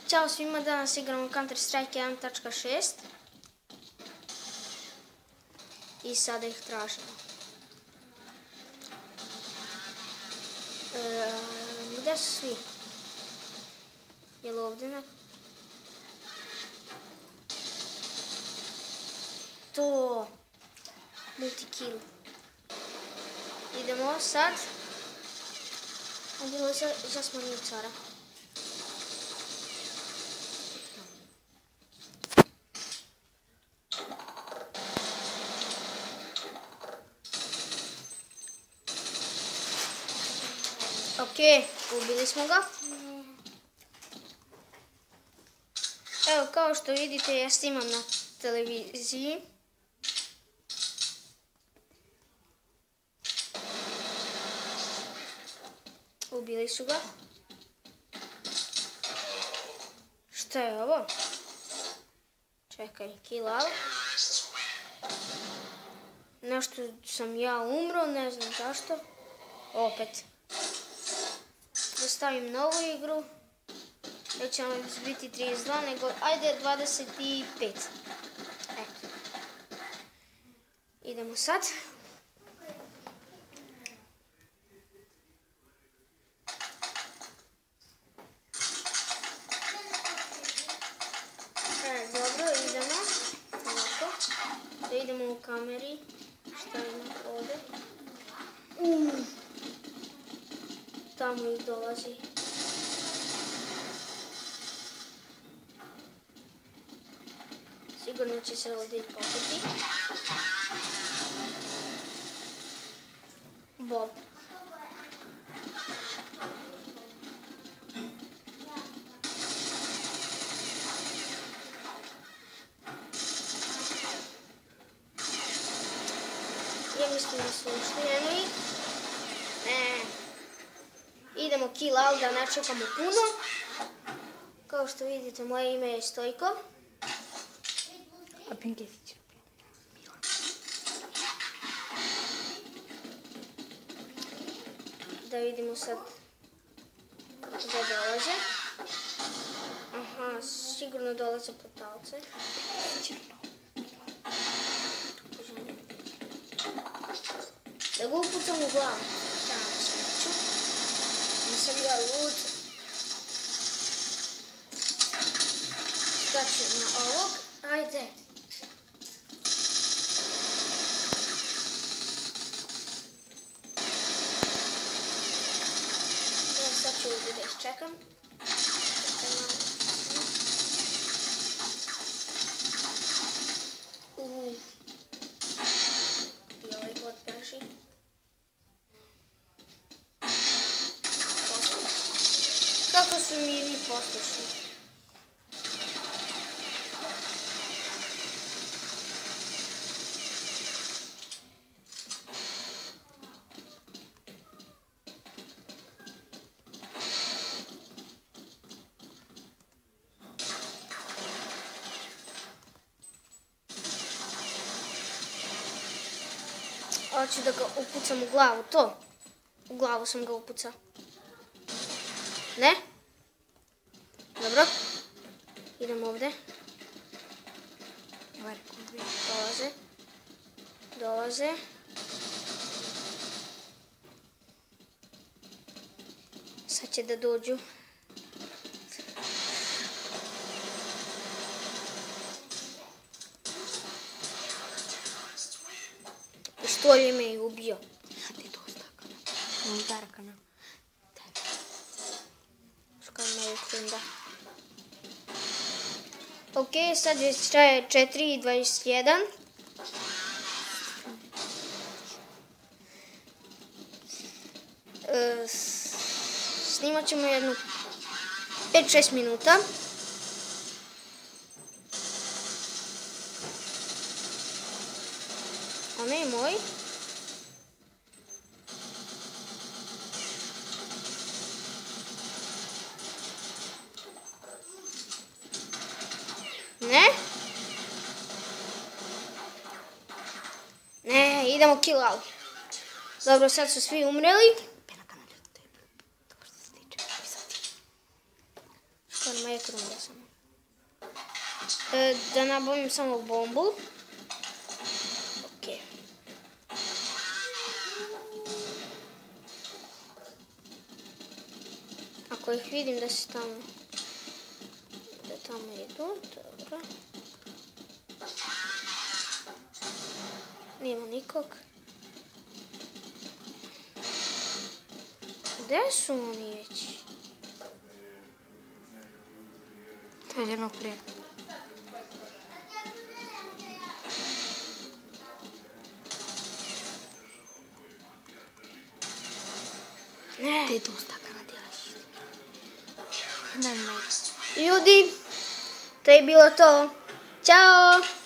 Ćao svima, danas igramo Counter Strike 1.6 i sada ih tražimo. Gdje su svi? Je li ovdje neko? To! Multi-kill. Idemo sad. Bilo je za smanjenje cara. Ok, ubili smo ga. Evo, kao što vidite, ja snimam na televiziji. Ubili su ga. Šta je ovo? Čekaj, kill out. Nešto sam ja umro, ne znam zašto. Opet. Da stavim novu igru. Već će nam biti 32, nego ajde 25. Eto. Idemo sad. Dobro, idemo. Ovako. Da idemo u kameri. Šta ima ovdje? Tamo ih dolazi. Sigurno će se ovdje i popiti. Bob. Ja mislim da su ušli, eno ih. Idemo kill out da ne čekamo puno. Kao što vidite, moje ime je Stojko. A Pinketić. Da vidimo sad gdje dolaze. Aha, sigurno dolaze potalce. Da ga upucam u glavu. Nisam ja lud. Skačem na ovog. Ajde. Sad ću ovdje da iščekam. I ovaj bot beži. Kako su mirni poslušni. Hoću da ga upucam u glavu, to. U glavu sam ga upucao. Ne? Dobro. Idem ovdje. Dolaze. Dolaze. Sad će da dođu. Pištolj me je ubio. Ti to stakana. Montara kanal. Škaj me je kunda. Ok, sad je 4:21. Snimat ćemo jednu 5-6 minuta. Ono je moj. Ne? Ne, idemo kill out. Dobro, sad su svi umreli. Otvorim ekran da samo. Da nabavim samo bombu. Ok. Ako ih vidim da se tamo... Da tamo idu, dobro. Nema nikog. Gde su oni već? To je jedno prije. Ne. Ti dosta kana djelaš. Ne. Ljudi, to je bilo to. Ćao!